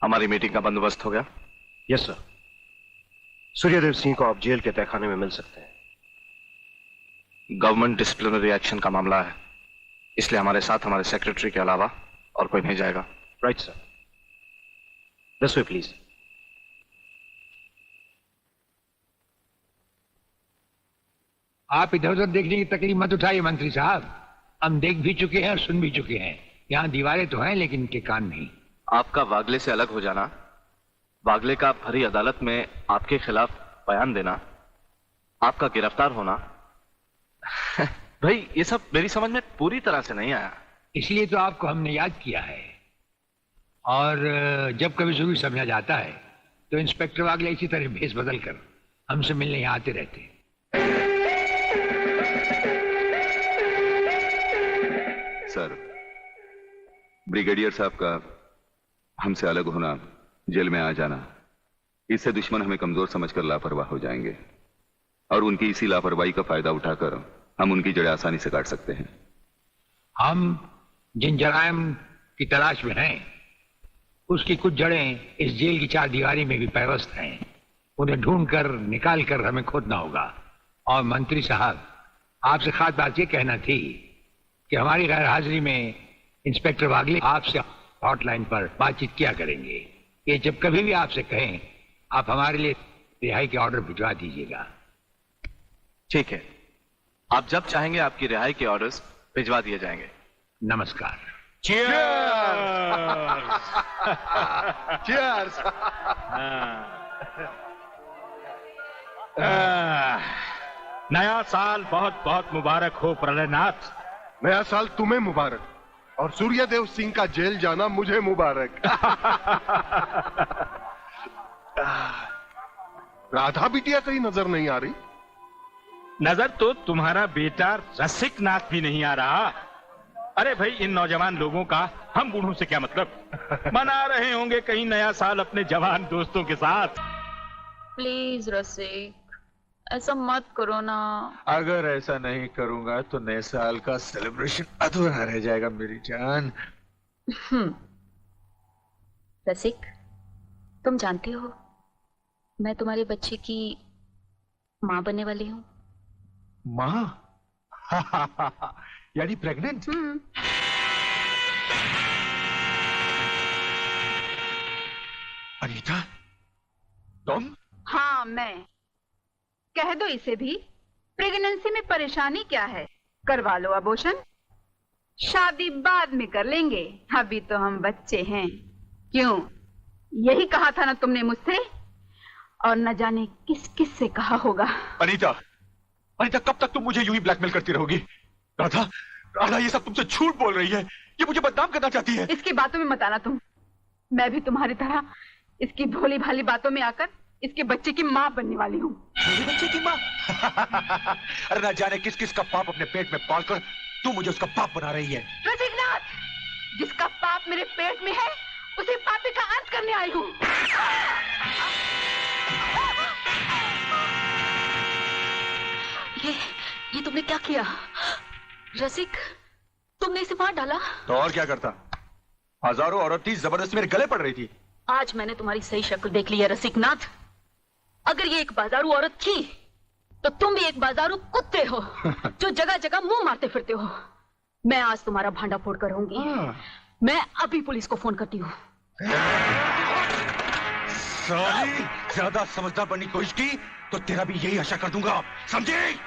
हमारी मीटिंग का बंदोबस्त हो गया? Yes sir. सूर्यदेव सिंह को आप जेल के तहखाने में मिल सकते हैं। गवर्नमेंट डिसिप्लिनरी एक्शन का मामला है, इसलिए हमारे साथ हमारे सेक्रेटरी के अलावा और कोई नहीं जाएगा। Right sir. This way please. आप इधर उधर देखने की तकलीफ मत उठाइए मंत्री साहब, हम देख भी चुके हैं और सुन भी चुके हैं। यहाँ दीवारें तो हैं लेकिन इनके कान नहीं। आपका वागले से अलग हो जाना, वागले का भरी अदालत में आपके खिलाफ बयान देना, आपका गिरफ्तार होना भाई ये सब मेरी समझ में पूरी तरह से नहीं आया। इसलिए तो आपको हमने याद किया है। और जब कभी सुबह समझा जाता है तो इंस्पेक्टर वागले इसी तरह भेस बदल कर हमसे मिलने यहाँ आते रहते। सर, ब्रिगेडियर साहब का हमसे अलग होना, जेल में आ जाना, इससे दुश्मन हमें कमजोर समझकर लापरवाह हो जाएंगे और उनकी इसी लापरवाही का फायदा उठाकर हम उनकी जड़ें आसानी से काट सकते हैं। हम जिन जराइम की तलाश में हैं, उसकी कुछ जड़ें इस जेल की चार दीवारी में भी पैवस्त हैं। उन्हें ढूंढकर निकाल कर हमें खोदना होगा। और मंत्री साहब, आपसे खास बात ये कहना थी कि हमारी गैर हाजिरी में इंस्पेक्टर वागले आपसे हॉटलाइन पर बातचीत किया करेंगे। ये जब कभी भी आपसे कहें, आप हमारे लिए रिहाई के ऑर्डर भिजवा दीजिएगा। ठीक है, आप जब चाहेंगे आपकी रिहाई के ऑर्डर्स भिजवा दिए जाएंगे। नमस्कार। Cheers! नया साल बहुत बहुत मुबारक हो प्रलयनाथ। नया साल तुम्हें मुबारक और सूर्यदेव सिंह का जेल जाना मुझे मुबारक। राधा बिटिया कहीं नजर नहीं आ रही। नजर तो तुम्हारा बेटा रसिक नाथ भी नहीं आ रहा। अरे भाई, इन नौजवान लोगों का हम बूढ़ों से क्या मतलब। मना रहे होंगे कहीं नया साल अपने जवान दोस्तों के साथ। प्लीज रसिक, ऐसा मत करो ना। अगर ऐसा नहीं करूंगा तो नए साल का सेलिब्रेशन अधूरा रह जाएगा मेरी जान। रसिक, तुम जानते हो मैं तुम्हारे बच्चे की माँ बनने वाली हूँ। माँ? यानी प्रेग्नेंट? अनीता, तुम? हाँ मैं। कह दो इसे भी, प्रेगनेंसी में परेशानी क्या है, करवा लो अबॉर्शन। शादी बाद में कर लेंगे, अभी तो हम बच्चे हैं। क्यों, यही कहा था ना तुमने मुझसे, और न जाने किस किस से कहा होगा। अनीता, अनीता, कब तक तुम मुझे यूं ही ब्लैकमेल करती रहोगी? राधा, राधा ये सब तुमसे झूठ बोल रही है। ये मुझे बदनाम करना चाहती है। इसकी बातों में मत आना तुम। मैं भी तुम्हारी तरह इसकी भोली भाली बातों में आकर इसके बच्चे की माँ बनने वाली हूँ। बच्चे की माँ? अरे ना जाने किस किस का पाप अपने पेट में पालकर तू मुझे उसका पाप बना रही है। रसिकनाथ, जिसका पाप मेरे पेट में है उसी पापी का अंत करने आई हूँ। ये तुमने क्या किया रसिक? तुमने इसे मार डाला? तो और क्या करता? हजारों औरतें जबरदस्ती मेरे गले पड़ रही थी। आज मैंने तुम्हारी सही शक्ल देख ली है रसिकनाथ। अगर ये एक बाजारू औरत थी तो तुम भी एक बाजारू कुत्ते हो जो जगह जगह मुंह मारते फिरते हो। मैं आज तुम्हारा भांडा फोड़ कर रहूंगी। मैं अभी पुलिस को फोन करती हूँ। साली, ज्यादा समझदार बनने की कोशिश की तो तेरा भी यही आशा कर दूंगा, समझे?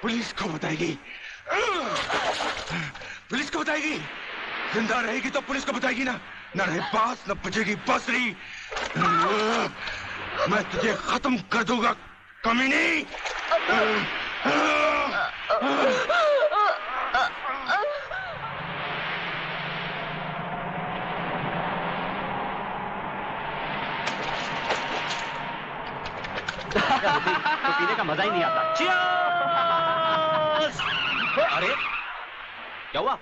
पुलिस को बताएगी, पुलिस को बताएगी। जिंदा रहेगी तो पुलिस को बताएगी ना। न रहे बांस न बजेगी बांसुरी। मैं तुझे खत्म कर दूंगा कमीनी। तो पीने का मजा ही नहीं आता। अरे क्या हुआ?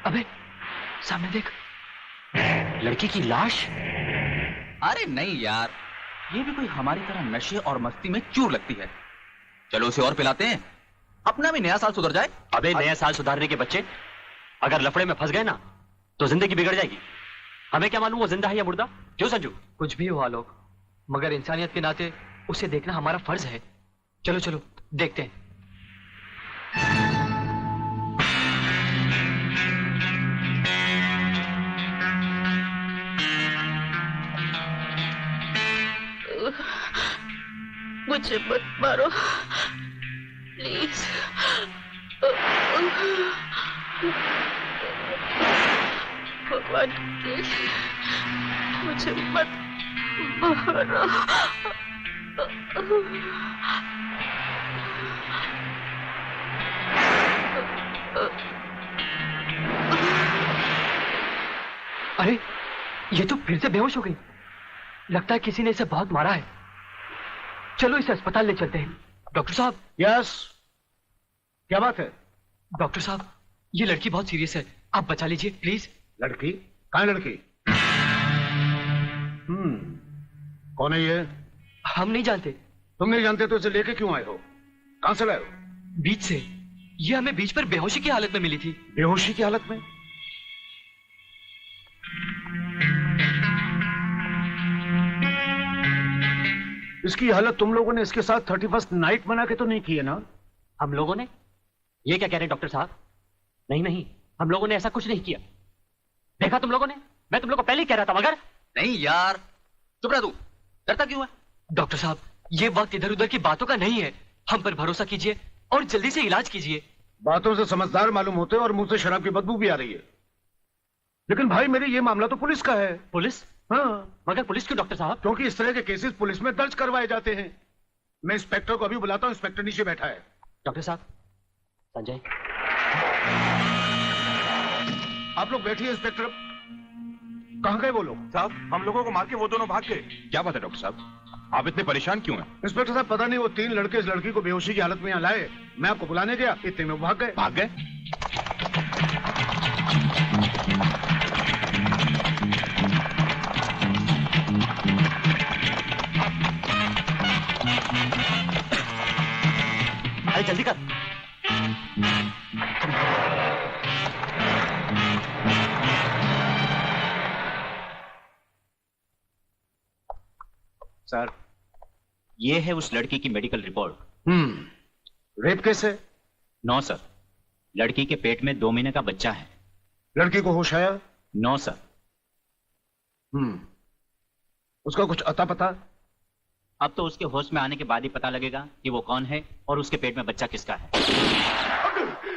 अबे सामने देख, लड़की की लाश। अरे नहीं यार, ये भी कोई हमारी तरह नशे और मस्ती में चूर लगती है। चलो उसे और पिलाते हैं, अपना भी नया साल सुधर जाए। अबे नया साल सुधारने के बच्चे अगर लफड़े में फंस गए ना तो जिंदगी बिगड़ जाएगी। हमें क्या मालूम वो जिंदा है या मुर्दा? क्यों संजू? कुछ भी हुआ लोग, मगर इंसानियत के नाते उसे देखना हमारा फर्ज है। चलो चलो देखते हैं। मुझे मत मारो प्लीज। भगवान प्लीज मुझे मत मारो। अरे ये तो फिर से बेहोश हो गई। लगता है किसी ने इसे बहुत मारा है। चलो इसे अस्पताल ले चलते हैं। डॉक्टर साहब। यस, क्या बात है? डॉक्टर साहब, ये लड़की बहुत सीरियस है, आप बचा लीजिए प्लीज। लड़की? कहाँ है लड़की? कौन है ये? हम नहीं जानते। तुम नहीं जानते तो इसे लेके क्यों आए हो? कहां से लाए हो? बीच से। ये हमें बीच पर बेहोशी की हालत में मिली थी। बेहोशी की हालत में? इसकी हालत तुम लोगों ने इसके साथ 31st नाइट मना के तो नहीं की है ना? हम लोगों ने? ये क्या कह रहे हैं डॉक्टर साहब? नहीं नहीं, हम लोगों ने ऐसा कुछ नहीं किया। देखा तुम लोगों ने? मैं तुम लोगों को पहले ही कह रहा था। मगर नहीं यार, चुप रह तू, डरता क्यों है? डॉक्टर साहब, ये वक्त इधर उधर की बातों का नहीं है। हम पर भरोसा कीजिए और जल्दी से इलाज कीजिए। बातों से समझदार मालूम होते और मुंह से शराब की बदबू भी आ रही है। लेकिन भाई मेरे ये मामला तो पुलिस का है। पुलिस? हाँ। मगर पुलिस क्यों डॉक्टर साहब? क्योंकि इस तरह के केसेस पुलिस में दर्ज करवाए जाते हैं। मैं इंस्पेक्टर को अभी बुलाता हूँ। इंस्पेक्टर नीचे बैठा है। डॉक्टर साहब, संजय। आप लोग बैठिए। इंस्पेक्टर, कहाँ गए वो लोग? साहब, हम लोगों को मार के वो दोनों भाग गए। क्या बात है डॉक्टर साहब, आप इतने परेशान क्यों हैं? इंस्पेक्टर साहब, पता नहीं वो 3 लड़के इस लड़की को बेहोशी की हालत में यहाँ लाए। मैं आपको बुलाने गया, इतने में वो भाग गए। भाग गए? अरे जल्दी कर। सर, ये है उस लड़की की मेडिकल रिपोर्ट। रेप केस है? नो सर, लड़की के पेट में 2 महीने का बच्चा है। लड़की को होश आया? No sir. उसका कुछ अता पता? अब तो उसके होश में आने के बाद ही पता लगेगा कि वो कौन है और उसके पेट में बच्चा किसका है।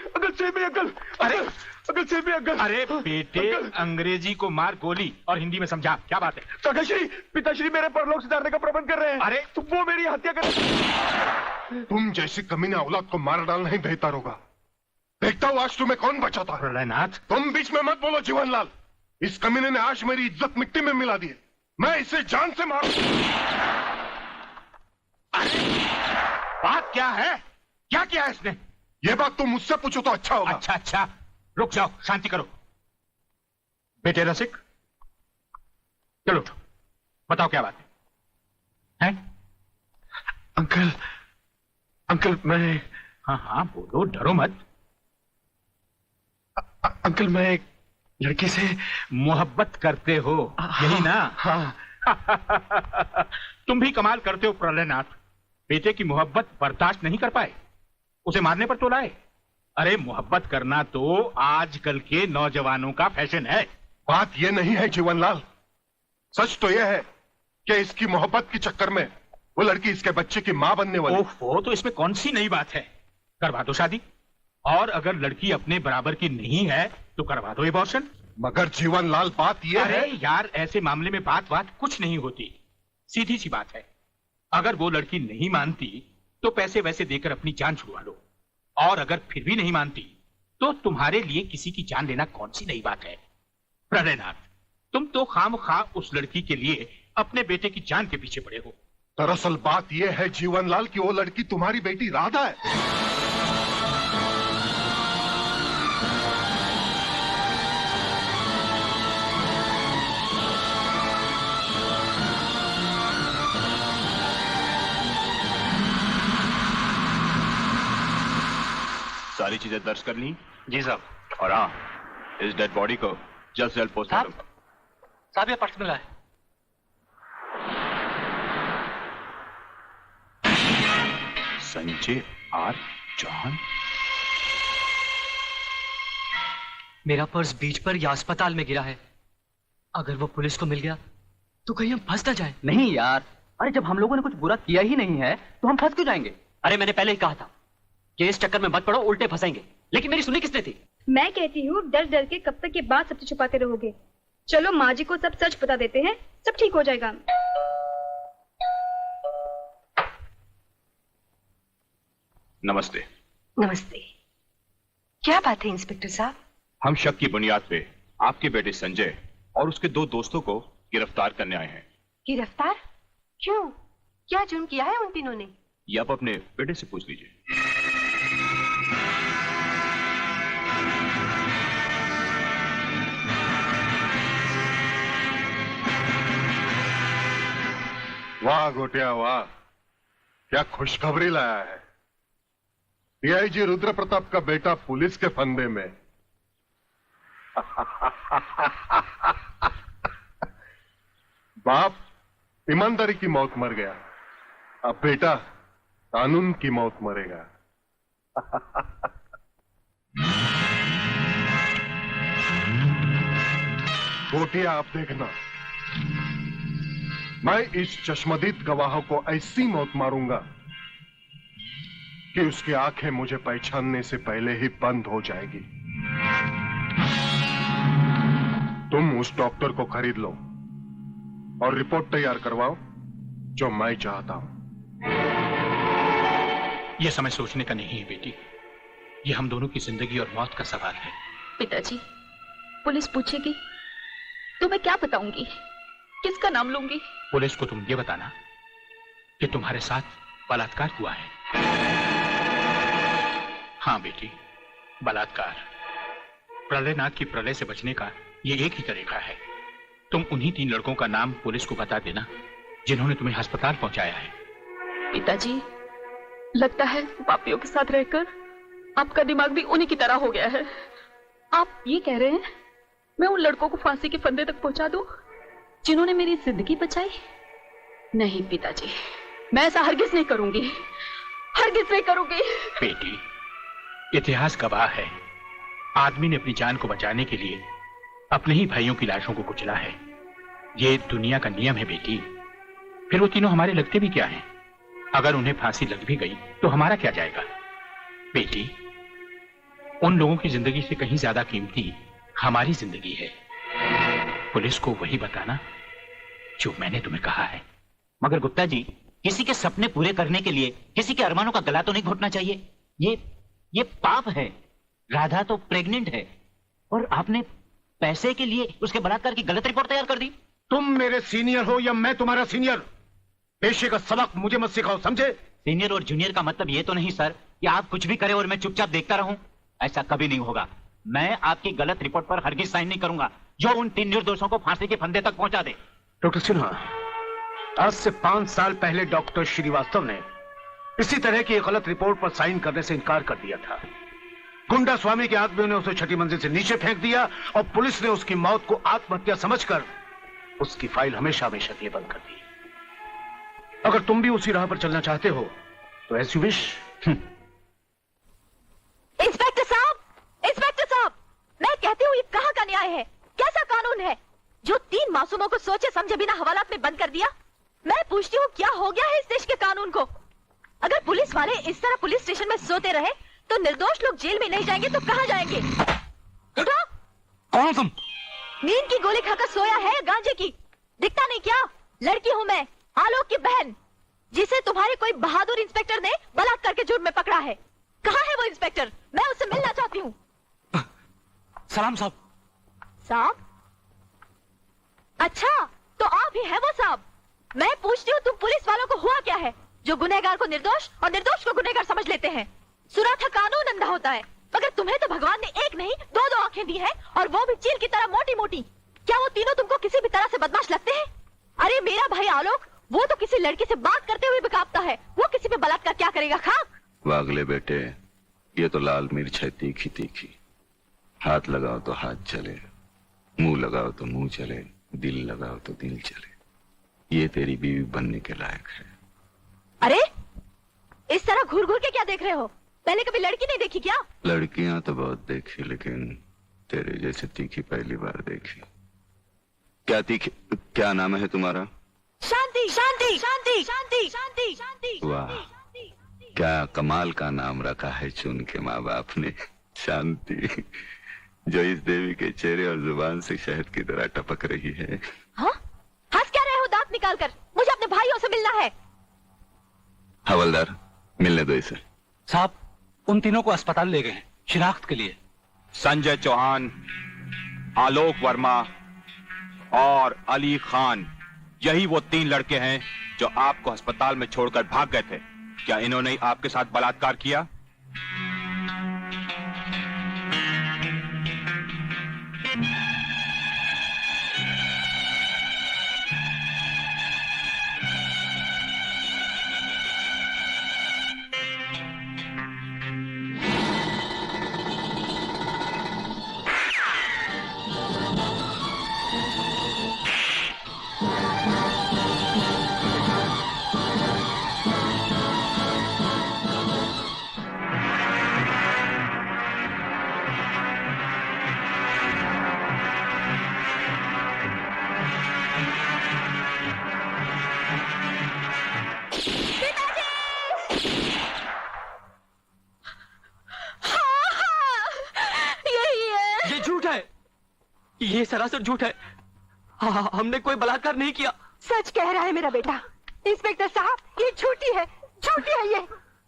अंकल सेब में अंकल। अरे अंकल सेब में अंकल। अरे बेटे, अंग्रेजी को मार गोली और हिंदी में समझा। क्या बात है? काकाश्री, पिताश्री मेरे परलोक सुधारने का प्रबंध कर रहे हैं। अरे वो मेरी हत्या कर। तुम जैसी कमीना औलाद को मार डालना ही बेहतर होगा। देखता हूँ आज तुम्हें कौन बचाता है। प्रलयनाथ, तुम बीच में मत बोलो जीवनलाल। इस कमीने ने आज मेरी इज्जत मिट्टी में मिला दी है। मैं इसे जान से मारू। बात क्या है? क्या किया इसने? ये बात तुम मुझसे पूछो तो अच्छा होगा। अच्छा अच्छा, रुक जाओ, शांति करो। बेटे रसिक, चलो उठो, बताओ क्या बात है? अंकल, अंकल मैं। हाँ हाँ बोलो, डरो मत। अंकल मैं एक लड़की से मोहब्बत करते हो, यही ना? हाँ। तुम भी कमाल करते हो प्रलयनाथ। बेटे की मोहब्बत बर्दाश्त नहीं कर पाए, उसे मारने पर तो लाए। अरे मोहब्बत करना तो आजकल के नौजवानों का फैशन है। बात यह नहीं है जीवनलाल, सच तो यह है कि इसकी मोहब्बत के चक्कर में वो लड़की इसके बच्चे की मां बनने वाली। ओहो, तो इसमें कौन सी नई बात है? करवा दो शादी। और अगर लड़की अपने बराबर की नहीं है तो करवा दो एबॉर्शन। मगर जीवनलाल बात यह अरे है। यार, ऐसे मामले में बात कुछ नहीं होती। सीधी सी बात है, अगर वो लड़की नहीं मानती तो पैसे वैसे देकर अपनी जान छुड़वा लो, और अगर फिर भी नहीं मानती तो तुम्हारे लिए किसी की जान लेना कौन सी नई बात है। प्रलयनाथ, तुम तो खामखा उस लड़की के लिए अपने बेटे की जान के पीछे पड़े हो। दरअसल बात यह है जीवनलाल कि वो लड़की तुम्हारी बेटी राधा है। सारी चीजें दर्ज कर ली? जी साहब। और हाँ, इस डेड बॉडी को जल्द से जल्द पोस्टमार्टम। साहब ये पर्स मिला है। संजय आर चौहान। मेरा पर्स बीच पर या अस्पताल में गिरा है। अगर वो पुलिस को मिल गया तो कहीं हम फंस ना जाएं। नहीं यार, अरे जब हम लोगों ने कुछ बुरा किया ही नहीं है तो हम फंस क्यों जाएंगे? अरे मैंने पहले ही कहा था कि इस चक्कर में मत पड़ो, उल्टे फंसेंगे। लेकिन मेरी सुनी किसने थी? मैं कहती हूँ डर डर के कब तक ये बात सबसे छुपाते रहोगे। चलो माँ जी को सब सच बता देते हैं, सब ठीक हो जाएगा। नमस्ते। नमस्ते। क्या बात है इंस्पेक्टर साहब? हम शक की बुनियाद पे आपके बेटे संजय और उसके 2 दोस्तों को गिरफ्तार करने आए हैं। गिरफ्तार? क्यों? क्या जुर्म किया है उन तीनों ने? ये आप अपने बेटे से पूछ लीजिए। वाह गोटिया वाह, क्या खुशखबरी लाया है। डीआईजी रुद्र प्रताप का बेटा पुलिस के फंदे में। बाप ईमानदारी की मौत मर गया, अब बेटा कानून की मौत मरेगा। गोटिया आप देखना, मैं इस चश्मदीद गवाह को ऐसी मौत मारूंगा कि उसकी आंखें मुझे पहचानने से पहले ही बंद हो जाएगी। तुम उस डॉक्टर को खरीद लो और रिपोर्ट तैयार करवाओ जो मैं चाहता हूं। यह समय सोचने का नहीं है बेटी, यह हम दोनों की जिंदगी और मौत का सवाल है। पिताजी, पुलिस पूछेगी तो मैं क्या बताऊंगी? किसका नाम लूंगी? पुलिस को तुम ये बताना कि तुम्हारे साथ बलात्कार हुआ है। हाँ बेटी, बलात्कार। प्रलयनाथ की प्रलय से बचने का ये एक ही तरीका है। तुम उन्हीं 3 लड़कों का नाम पुलिस को बता देना जिन्होंने तुम्हें अस्पताल पहुंचाया है। पिताजी, लगता है पापियों के साथ रहकर आपका दिमाग भी उन्हीं की तरह हो गया है। आप ये कह रहे हैं मैं उन लड़कों को फांसी के फंदे तक पहुंचा दूं जिन्होंने मेरी जिंदगी बचाई? नहीं पिताजी, मैं ऐसा हरगिज नहीं करूंगी, हरगिज नहीं करूंगी। बेटी, इतिहास गवाह है, आदमी ने अपनी जान को बचाने के लिए अपने ही भाइयों की लाशों को कुचला है। ये दुनिया का नियम है बेटी। फिर वो तीनों हमारे लगते भी क्या हैं? अगर उन्हें फांसी लग भी गई तो हमारा क्या जाएगा? बेटी, उन लोगों की जिंदगी से कहीं ज्यादा कीमती हमारी जिंदगी है। पुलिस को वही बताना जो मैंने तुम्हें कहा है। मगर गुप्ता जी, किसी के सपने पूरे करने के लिए किसी के अरमानों का गला तो नहीं घोटना चाहिए। ये पाप है। राधा तो प्रेग्नेंट है और आपने पैसे के लिए उसके बलात्कार की गलत रिपोर्ट तैयार कर दी। तुम मेरे सीनियर हो या मैं तुम्हारा सीनियर, पेशे का सबक मुझे मत सिखाओ, समझे? सीनियर और जूनियर का मतलब ये तो नहीं सर कि आप कुछ भी करें और मैं चुपचाप देखता रहूं। ऐसा कभी नहीं होगा। मैं आपकी गलत रिपोर्ट पर हरगिज साइन नहीं करूंगा जो उन 3 निर्दोषों को फांसी के फंदे तक पहुंचा दे। डॉक्टर सिन्हा, आज से 5 साल पहले डॉक्टर श्रीवास्तव ने इसी तरह की एक गलत रिपोर्ट पर साइन करने से इनकार कर दिया था। गुंडा स्वामी के आदमियों ने उसे 6ठी मंजिल से नीचे फेंक दिया और पुलिस ने उसकी मौत को आत्महत्या समझकर उसकी फाइल हमेशा हमेशा के लिए बंद कर दी। अगर तुम भी उसी राह पर चलना चाहते हो तो एज यू विश। इंस्पेक्टर साहब, इंस्पेक्टर साहब, मैं कहती हूँ ये कहाँ का न्याय है? कैसा कानून है जो 3 मासूमों को सोचे समझे बिना हवालात में बंद कर दिया? मैं पूछती हूँ क्या हो गया है इस देश के कानून को? अगर पुलिस वाले इस तरह पुलिस स्टेशन में सोते रहे तो निर्दोष लोग जेल में नहीं जाएंगे तो कहाँ जाएंगे? उठो! कौन तुम? नींद की गोली खाकर सोया है या गांजे की? दिखता नहीं क्या? लड़की हूँ मैं, आलोक की बहन, जिसे तुम्हारे कोई बहादुर इंस्पेक्टर ने बलात्कार के जुर्म में पकड़ा है। कहाँ है वो इंस्पेक्टर? मैं उससे मिलना चाहती हूँ। सलाम साहब। साहब? अच्छा, तो आप ही है वो साहब। मैं पूछती हूँ, तुम पुलिस वालों को हुआ क्या है जो गुनहगार को निर्दोष और निर्दोष को गुनहगार समझ लेते हैं? सुना था कानून अंधा होता है, मगर तुम्हें तो भगवान ने एक नहीं दो आंखें दी है, और वो भी चील की तरह मोटी मोटी। क्या वो तीनों तुमको किसी भी तरह से बदमाश लगते हैं? अरे मेरा भाई आलोक, वो तो किसी लड़की से बात करते हुए भी कांपता है, वो किसी पे बलात्कार क्या करेगा? खाक। वागले बेटे, ये तो लाल मिर्च है तीखी तीखी। हाथ लगाओ तो हाथ चले, मुंह लगाओ तो मुंह चले, दिल लगाओ तो दिल चले। ये तेरी बीवी बनने के लायक है। अरे इस तरह घूर घूर के क्या देख रहे हो? पहले कभी लड़की नहीं देखी क्या? लड़कियां तो बहुत देखी, लेकिन तेरे जैसे तीखी पहली बार देखी। क्या तीखी? क्या नाम है तुम्हारा? शांति शांति शांति शांति शांति शांति। वाह, क्या कमाल का नाम रखा है चुन के माँ बाप ने, शांति, जो इस देवी के चेहरे और जुबान से शहद की तरह टपक रही है। हाँ? हंस क्या रहे हो दांत निकाल कर? मुझे अपने भाइयों से मिलना है। हवलदार, मिलने दो इसे। साहब, उन तीनों को अस्पताल ले गए शिनाख्त के लिए। संजय चौहान, आलोक वर्मा और अली खान, यही वो 3 लड़के हैं जो आपको अस्पताल में छोड़कर भाग गए थे। क्या इन्होंने आपके साथ बलात्कार किया? ये सरासर झूठ है। हमने कोई बलात्कार नहीं किया। सच कह रहा है मेरा बेटा। इंस्पेक्टर साहब, ये झूठी है ये।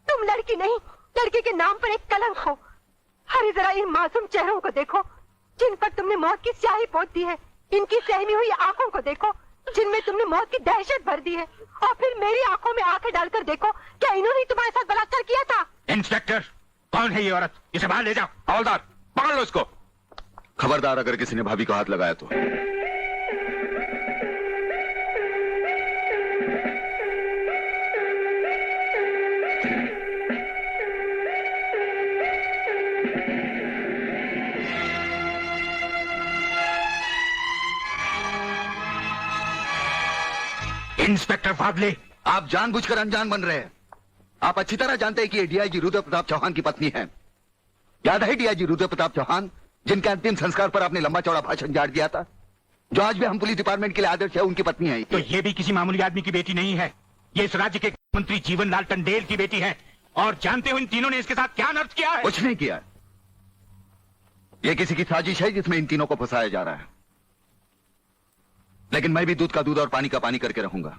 तुम लड़की नहीं, लड़के के नाम पर एक कलंक हो। अरे जरा इन मासूम चेहरों को देखो, जिन पर तुमने मौत की स्याही पोत दी है। इनकी सहमी हुई आंखों को देखो, जिनमें तुमने मौत की दहशत भर दी है। और फिर मेरी आंखों में आंखें डालकर देखो, क्या इन्होंने तुम्हारे साथ बलात्कार किया था? इंस्पेक्टर, कौन है ये औरत? इसे बाहर ले जाओ। हवलदार, पकड़ लो इसको। खबरदार, अगर किसी ने भाभी को हाथ लगाया तो। इंस्पेक्टर फादले, आप जानबूझकर अनजान बन रहे हैं। आप अच्छी तरह जानते हैं कि ये डीआईजी रुद्र प्रताप चौहान की पत्नी है। याद है डीआईजी रुद्र प्रताप चौहान, जिनके अंतिम संस्कार पर आपने लंबा चौड़ा भाषण झाड़ दिया था, जो आज भी हम पुलिस डिपार्टमेंट के लिए आदर्श है, उनकी पत्नी है। तो ये भी किसी मामूली आदमी की बेटी नहीं है, ये इस राज्य के मंत्री जीवन लाल टंडेल की बेटी है। और जानते हो इन तीनों ने इसके साथ क्या नर्क किया है? कुछ नहीं किया। ये किसी की साजिश है जिसमें इन तीनों को फंसाया जा रहा है। लेकिन मैं भी दूध का दूध और पानी का पानी करके रहूंगा।